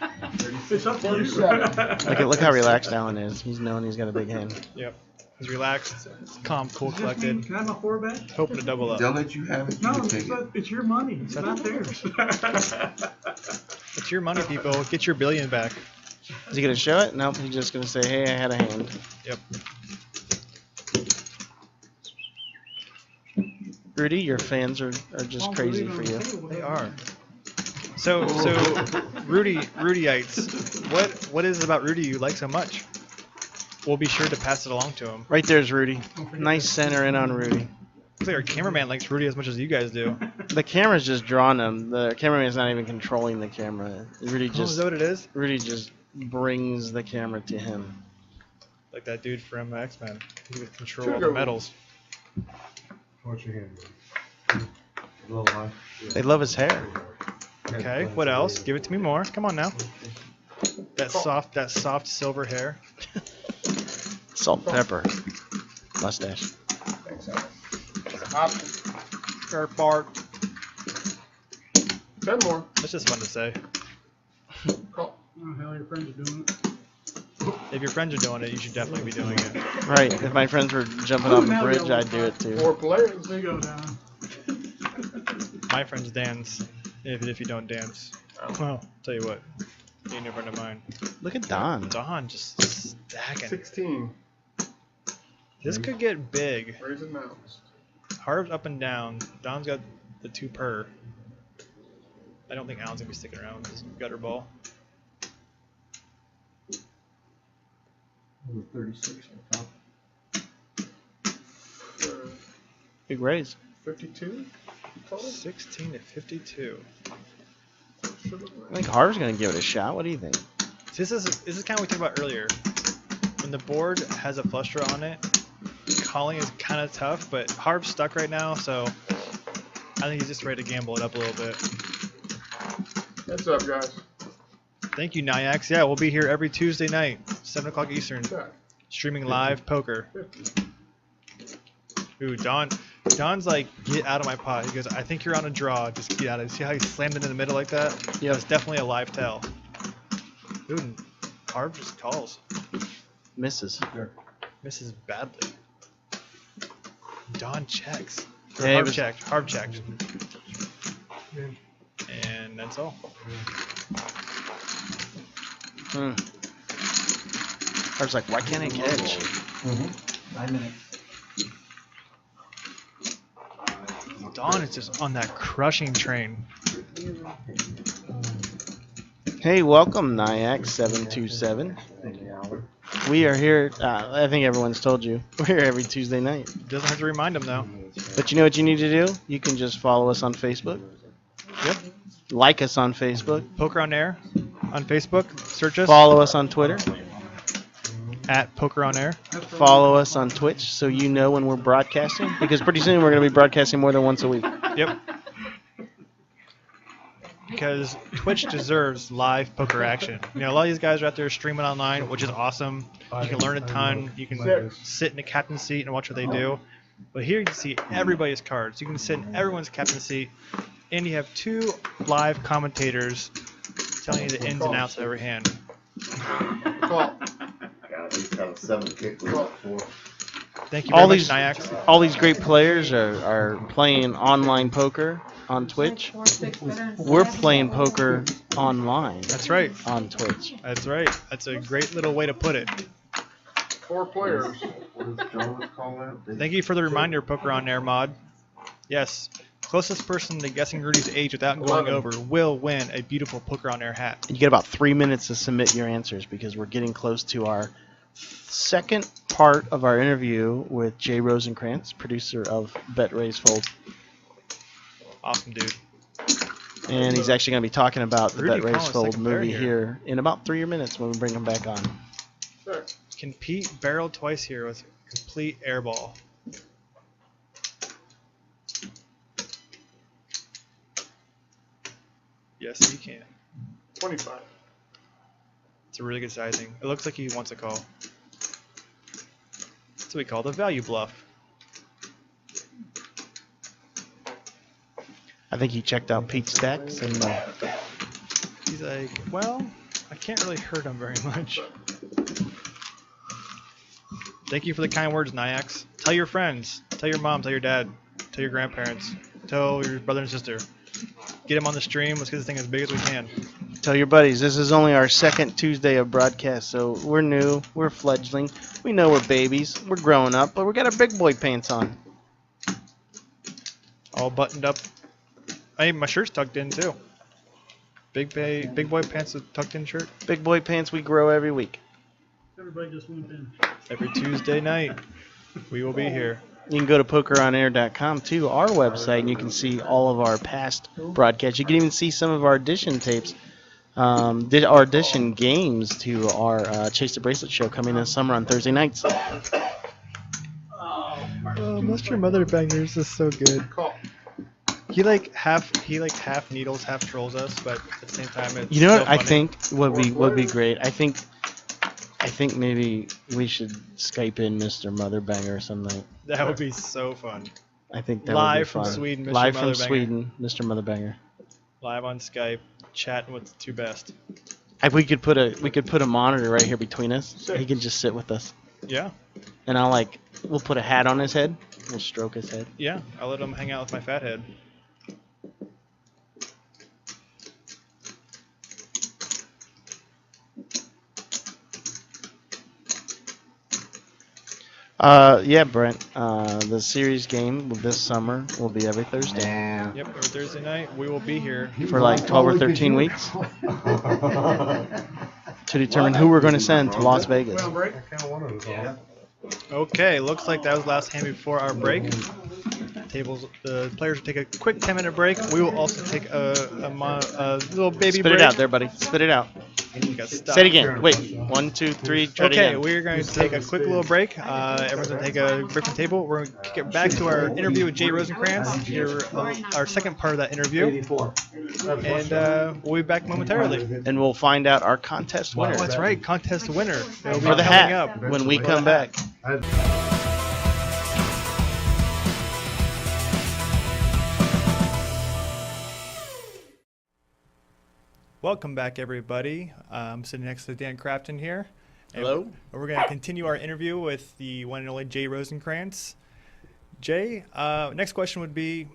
It's up to you. Look how relaxed Alan is. He's knowing he's got a big hand. Yep. He's relaxed, calm, cool, collected, Can I have my 4-bet? hoping to double up. They'll let you have it. You No, can take it. it's your money. It's not theirs. It's your money, people. Get your billion back. Is he going to show it? Nope, he's just going to say, hey, I had a hand. Yep. Rudy, your fans are just crazy for you. They are. So Rudyites, what is it about Rudy you like so much? We'll be sure to pass it along to him. Right there's Rudy. Nice center in on Rudy. Looks like our cameraman likes Rudy as much as you guys do. The camera's just drawing him. The cameraman's not even controlling the camera. Rudy Oh, is that what it is? Rudy just brings the camera to him. Like that dude from X-Men. He would control all the metals. Watch your hand. A little high. They love his hair. Okay, what else? Give it to me more. Come on now. That soft silver hair. Salt and pepper. Mustache. Thanks, Alex. Option. Garp Bart. 10 more. That's just fun to say. Call. Oh, hell, your friends are doing it. If your friends are doing it, you should definitely be doing it. Right. If my friends were jumping off the bridge, I'd do it too. 4 players. There you go, Don. My friends dance. If you don't dance, well, tell you what, you ain't a friend of mine. Look at Don. Don just stacking. 16. This could get big. Raise and mounts. Harv's up and down. Don's got the 2 per. I don't think Alan's gonna be sticking around with his gutter ball. 36 on top. Big raise. 52 total? 16 to 52. I think Harv's gonna give it a shot. What do you think? This is kind of what we talked about earlier. When the board has a flush draw on it, calling is kind of tough, but Harv's stuck right now, so I think he's just ready to gamble it up a little bit. Heads up, guys. Thank you, Nyax. Yeah, we'll be here every Tuesday night, 7 o'clock Eastern, Check. streaming live poker. 50. Ooh, Don's like, get out of my pot. He goes, I think you're on a draw. Just get out of it. See how he slammed it in the middle like that? Yeah, it's definitely a live tell. Ooh, and Harv just calls. Misses. Misses badly. Don checks. Or Yeah, Harv checked. Harv checked. And that's all. I was like, why can't I catch? 9 minutes. Don is just on that crushing train. Hey, welcome, Nyax727. We are here. I think everyone's told you. We're here every Tuesday night. Doesn't have to remind him though. But you know what you need to do? You can just follow us on Facebook. Yep. Like us on Facebook. Poker on Air on Facebook. Search us Follow us on Twitter. at Poker on Air. Follow us on Twitch so you know when we're broadcasting. Because pretty soon we're going to be broadcasting more than once a week. Yep. Because Twitch deserves live poker action. You know, a lot of these guys are out there streaming online, which is awesome. You can learn a ton. You can sit in the captain's seat and watch what they do. But here you can see everybody's cards. You can sit in everyone's captain's seat, and you have 2 live commentators telling you the ins and outs of every hand. Call. Got a 7 kick with a 4. Thank you very All much, these, Nyax. all these great players are playing online poker on Twitch. We're playing poker online That's right. on Twitch. That's right. That's a great little way to put it. 4 players. What does John call that? Thank you for the reminder, Poker on Air mod. Yes, closest person to guessing Rudy's age without going 11. over will win a beautiful Poker on Air hat. You get about 3 minutes to submit your answers because we're getting close to our second part of our interview with Jay Rosenkrantz, producer of Bet Raise Fold. Awesome, dude. And he's actually going to be talking about the Rudy Bet Raise Collins, Fold second pair movie here. here in about 3 minutes when we bring him back on. Check. Can Pete barrel twice here with complete airball? Yes, he can. 25. It's a really good sizing. It looks like he wants a call. That's what we call the value bluff. I think he checked out Pete's stacks and He's like, well, I can't really hurt him very much. Thank you for the kind words, Nyax. Tell your friends. Tell your mom. Tell your dad. Tell your grandparents. Tell your brother and sister. Get him on the stream. Let's get this thing as big as we can. tell your buddies. This is only our second Tuesday of broadcast, so we're new. We're fledgling. We know we're babies. We're growing up, but we got our big boy pants on. All buttoned up. Hey, my shirt's tucked in too. Big boy pants with tucked in shirt. Big boy pants we grow every week. Everybody just went in. Every Tuesday night, we will be here. You can go to pokeronair.com to our website, and you can see all of our past broadcasts. You can even see some of our audition tapes, our audition games to our Chase the Bracelet show coming this summer on Thursday nights. Oh, Mr. Mother Bangers is so good. Call. He like half needles, half trolls us, but at the same time it's You know what still I funny. think would be great? I think maybe we should Skype in Mr. Motherbanger or something. That would be so fun. I think that Live would be from fun. Sweden, Mr. Live from Motherbanger. Sweden, Mr. Motherbanger. Live on Skype, chatting with the two best. If we could put a monitor right here between us. He can just sit with us, Yeah, and we'll put a hat on his head. We'll stroke his head. yeah. I'll let him hang out with my fat head. Yeah, Brent. The series game this summer will be every Thursday Yeah. Yep, every Thursday night we will be here. for like 12 or 13 weeks to determine who we're going to send to Las Vegas. Well, break. I kind of wanted to talk. Okay, looks like that was the last hand before our break. The players will take a quick 10-minute break. We will also take a little baby Spit break. it out there, buddy. Spit it out. Got stuck. Say it again. Wait. 1, 2, 3. Try it Okay, again. we're going to take a quick little break. Everyone's going to take a break from the table. We're going to get back to our interview with Jay Rosencrantz, here, our second part of that interview, 84. and we'll be back momentarily. And we'll find out our contest winner Oh, that's right, contest winner. That'll be for the coming hat up. when we come back. Welcome back, everybody. I'm sitting next to Dan Crafton here. And Hello. We're going to continue our interview with the one and only Jay Rosencrantz. Jay, next question would be,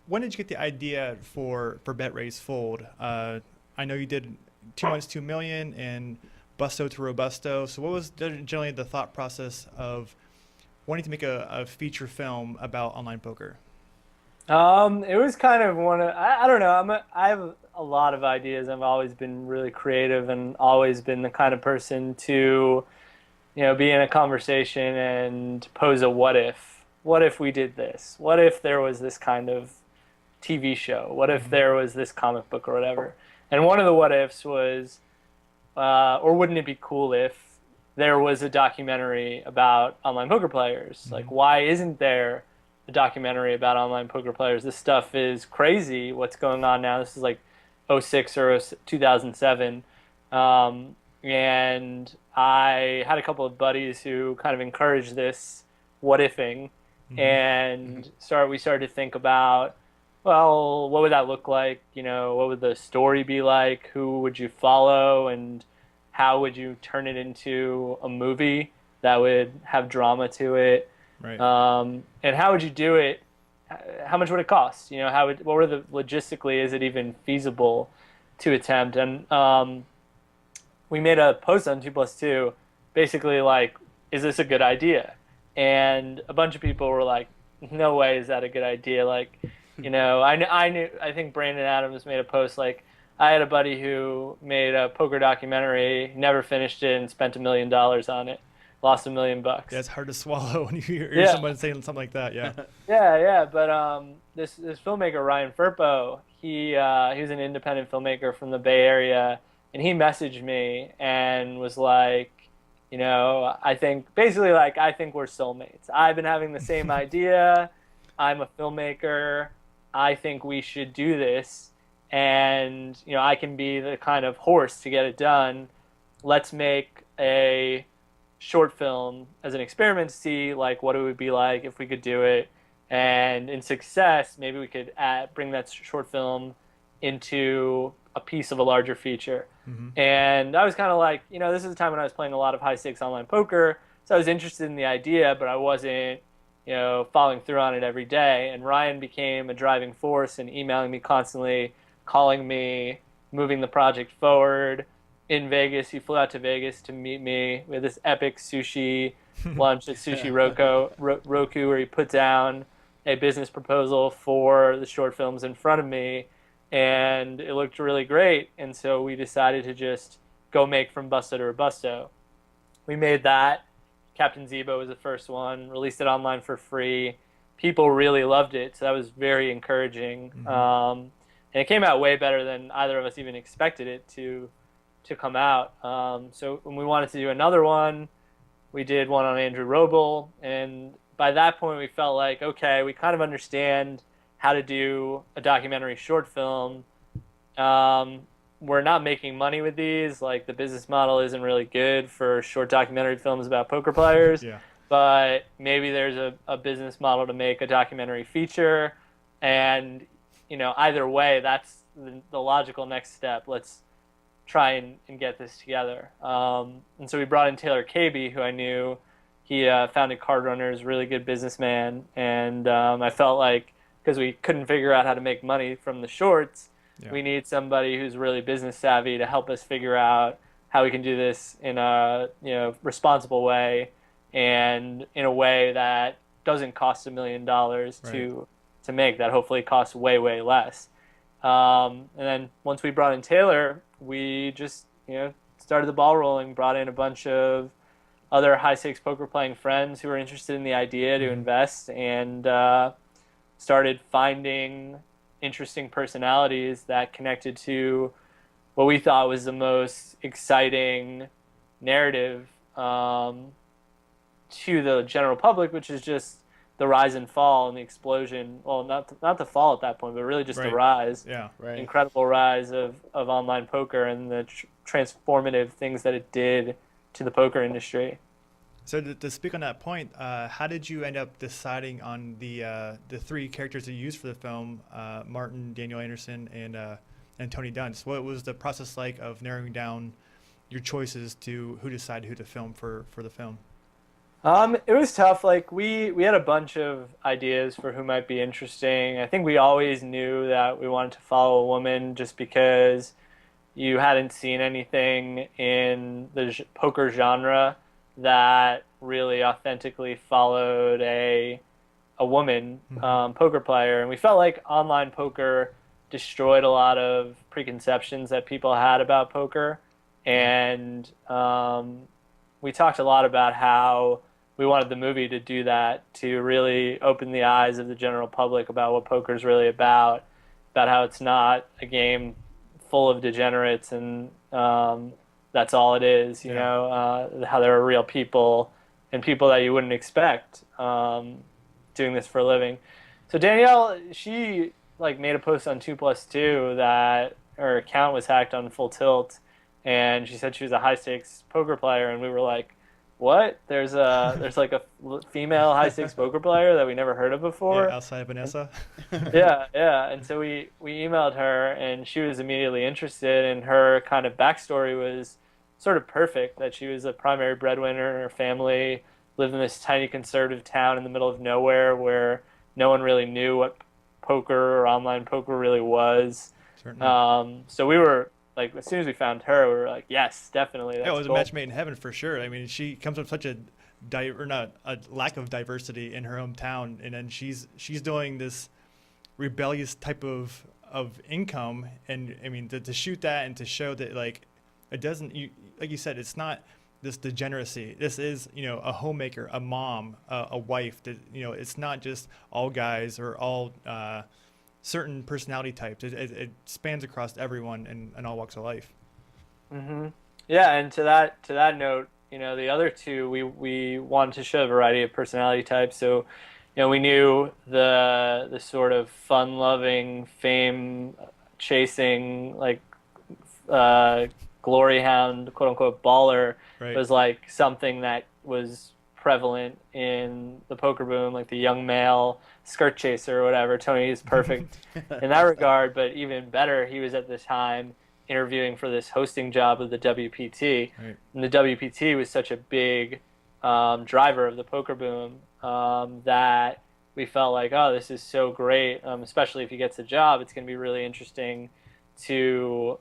when did you get the idea for Bet Raise Fold? I know you did 2 months, 2 million, and Busto to Robusto. So what was generally the thought process of wanting to make a feature film about online poker? It was kind of I don't know. I have a lot of ideas. I've always been really creative and always been the kind of person to, be in a conversation and pose a what if. What if we did this? What if there was this kind of TV show? What if there was this comic book or whatever? And one of the what ifs was, or wouldn't it be cool if there was a documentary about online poker players? Like, why isn't there a documentary about online poker players? This stuff is crazy. What's going on now? This is like 06 or 2007. And I had a couple of buddies who kind of encouraged this what ifing. And we started to think about, well, what would that look like? What would the story be like? Who would you follow? And how would you turn it into a movie that would have drama to it? Right. And how would you do it? How much would it cost? What were the logistically, is it even feasible to attempt? And we made a post on 2+2, basically like, is this a good idea? And a bunch of people were like, no way is that a good idea. Like, I think Brandon Adams made a post like, I had a buddy who made a poker documentary, never finished it, and spent $1 million on it. Lost $1 million. Yeah, it's hard to swallow when you hear someone saying something like that. Yeah. Yeah. But this filmmaker Ryan Firpo, he was an independent filmmaker from the Bay Area, and he messaged me and was like, I think we're soulmates. I've been having the same idea. I'm a filmmaker. I think we should do this, and I can be the kind of horse to get it done. Let's make a short film as an experiment to see like what it would be like if we could do it, and in success maybe we could bring that short film into a piece of a larger feature. And I was kind of like, this is a time when I was playing a lot of high stakes online poker, so I was interested in the idea, but I wasn't following through on it every day. And Ryan became a driving force and emailing me constantly, calling me, moving the project forward. In Vegas, he flew out to Vegas to meet me. We had this epic sushi lunch at Sushi Roku, where he put down a business proposal for the short films in front of me, and it looked really great. And so we decided to just go make From Busto to Robusto. We made that. Captain Zebo was the first one. Released it online for free. People really loved it, so that was very encouraging. And it came out way better than either of us even expected it to come out. So when we wanted to do another one, we did one on Andrew Roble, and by that point we felt like, okay, we kind of understand how to do a documentary short film. We're not making money with these. Like, the business model isn't really good for short documentary films about poker players. Yeah. But maybe there's a business model to make a documentary feature. And, either way, that's the logical next step. Let's try and get this together. And so we brought in Taylor Caby, who I knew. He founded Card Runners, really good businessman. And I felt like, because we couldn't figure out how to make money from the shorts, we need somebody who's really business savvy to help us figure out how we can do this in a responsible way, and in a way that doesn't cost $1 million to make, that hopefully costs way, way less. And then once we brought in Taylor, we just started the ball rolling, brought in a bunch of other high stakes poker playing friends who were interested in the idea to invest, and started finding interesting personalities that connected to what we thought was the most exciting narrative to the general public, which is just the rise and fall and the explosion. Well, not the fall at that point, but really just the rise. Yeah, right. Incredible rise of online poker and the transformative things that it did to the poker industry. So to speak on that point, how did you end up deciding on the three characters that you used for the film, Martin, Daniel Anderson, and Tony Dunst? What was the process like of narrowing down your choices to who decided who to film for the film? It was tough. Like, we had a bunch of ideas for who might be interesting. I think we always knew that we wanted to follow a woman, just because you hadn't seen anything in the poker genre that really authentically followed a woman poker player. And we felt like online poker destroyed a lot of preconceptions that people had about poker. And we talked a lot about how we wanted the movie to do that, to really open the eyes of the general public about what poker is really about how it's not a game full of degenerates and that's all it is, how there are real people and people that you wouldn't expect doing this for a living. So Danielle, she made a post on 2plus2 that her account was hacked on Full Tilt, and she said she was a high stakes poker player, and we were like, what? There's a female high stakes poker player that we never heard of before. Yeah, outside of Vanessa. yeah. And so we emailed her, and she was immediately interested, and her kind of backstory was sort of perfect, that she was a primary breadwinner in her family, lived in this tiny conservative town in the middle of nowhere where no one really knew what poker or online poker really was. Certainly. So we were like, as soon as we found her, we were like, yes, definitely. That's it was cool. a match made in heaven for sure. I mean, she comes from such a lack of diversity in her hometown, and then she's doing this rebellious type of income, and I mean to shoot that and to show that it doesn't, like you said, it's not this degeneracy. This is a homemaker, a mom, a wife. That it's not just all guys or all certain personality types. It spans across everyone and all walks of life. Mm-hmm. Yeah, and to that note, the other two, we wanted to show a variety of personality types. So, we knew the sort of fun-loving, fame-chasing, glory hound, quote-unquote, baller was something that was prevalent in the poker boom, like the young male skirt chaser or whatever. Tony is perfect in that regard, but even better, he was at the time interviewing for this hosting job with the WPT. Right. And the WPT was such a big driver of the poker boom that we felt like, oh, this is so great, especially if he gets a job. It's going to be really interesting to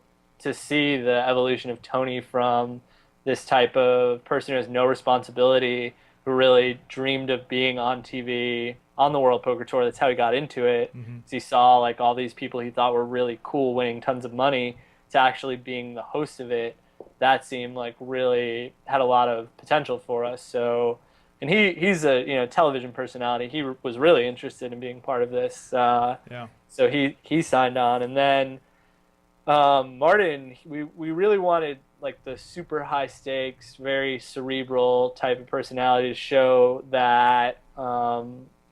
see the evolution of Tony from this type of person who has no responsibility, who really dreamed of being on TV on the World Poker Tour. That's how he got into it. Mm-hmm. He saw all these people he thought were really cool winning tons of money, to actually being the host of it. That seemed really had a lot of potential for us. So, and he's a television personality. He was really interested in being part of this. So he signed on, and then Martin, we really wanted the super high stakes, very cerebral type of personality to show that a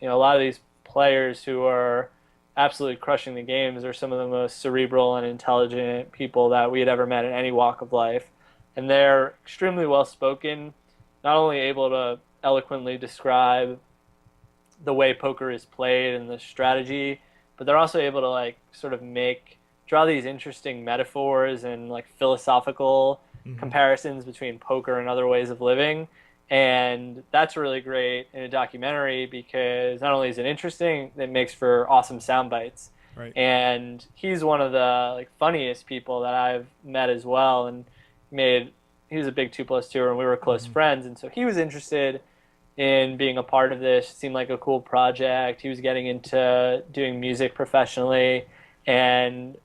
lot of these players who are absolutely crushing the games are some of the most cerebral and intelligent people that we had ever met in any walk of life. And they're extremely well spoken, not only able to eloquently describe the way poker is played and the strategy, but they're also able to like sort of draw these interesting metaphors and like philosophical comparisons between poker and other ways of living. And that's really great in a documentary because not only is it interesting, it makes for awesome sound bites. Right. And he's one of the like funniest people that I've met as well. And he was a big 2+2, and we were close friends. And so he was interested in being a part of this. It seemed like a cool project. He was getting into doing music professionally, and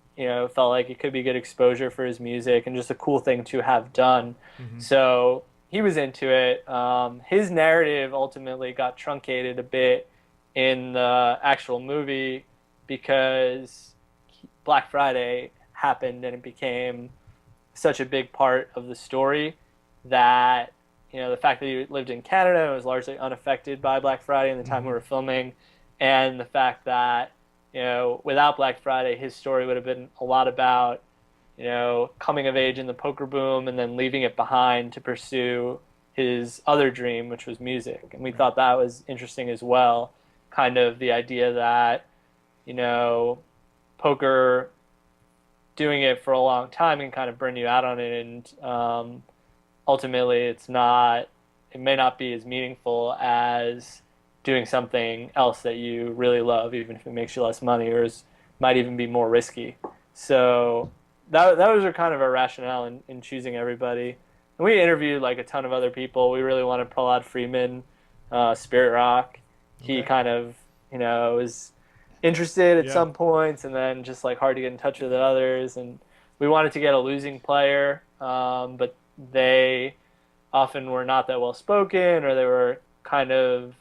felt like it could be good exposure for his music and just a cool thing to have done. So he was into it. His narrative ultimately got truncated a bit in the actual movie because Black Friday happened and it became such a big part of the story that the fact that he lived in Canada and was largely unaffected by Black Friday in the time we were filming, and the fact that without Black Friday, his story would have been a lot about coming of age in the poker boom and then leaving it behind to pursue his other dream, which was music. And we thought that was interesting as well, kind of the idea that poker, doing it for a long time can kind of burn you out on it, and ultimately it may not be as meaningful as doing something else that you really love, even if it makes you less money or might even be more risky. So that was kind of our rationale in choosing everybody. And we interviewed like a ton of other people. We really wanted Prahlad Freeman, Spirit Rock. He kind of, was interested at some points, and then just like hard to get in touch with others. And we wanted to get a losing player, but they often were not that well spoken, or they were kind of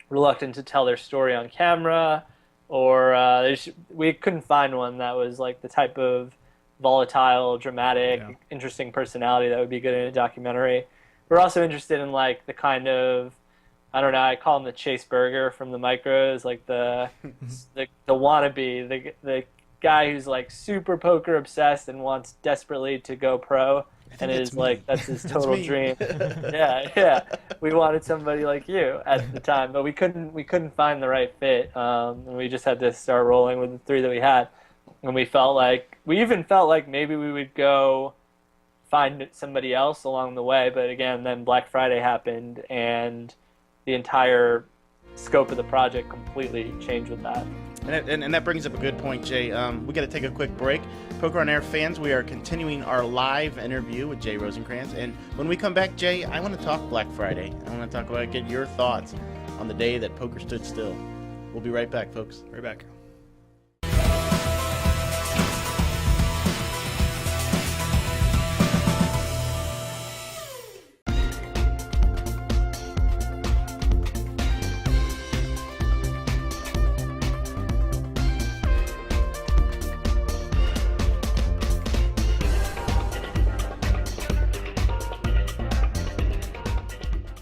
reluctant to tell their story on camera, or we couldn't find one that was like the type of volatile, dramatic, interesting personality that would be good in a documentary. We're also interested in like the kind of, I don't know, I call him the Chase Burger from the Micros, like the wannabe, the guy who's like super poker obsessed and wants desperately to go pro, and is like, that's his total dream. Yeah. We wanted somebody like you at the time, but we couldn't find the right fit, and we just had to start rolling with the three that we had. And we even felt like maybe we would go find somebody else along the way, but again, then Black Friday happened, and the entire scope of the project completely changed with that. And that brings up a good point, Jay. We got to take a quick break. Poker on Air fans, we are continuing our live interview with Jay Rosencrantz. And when we come back, Jay, I want to talk Black Friday. I want to get your thoughts on the day that poker stood still. We'll be right back, folks. Right back.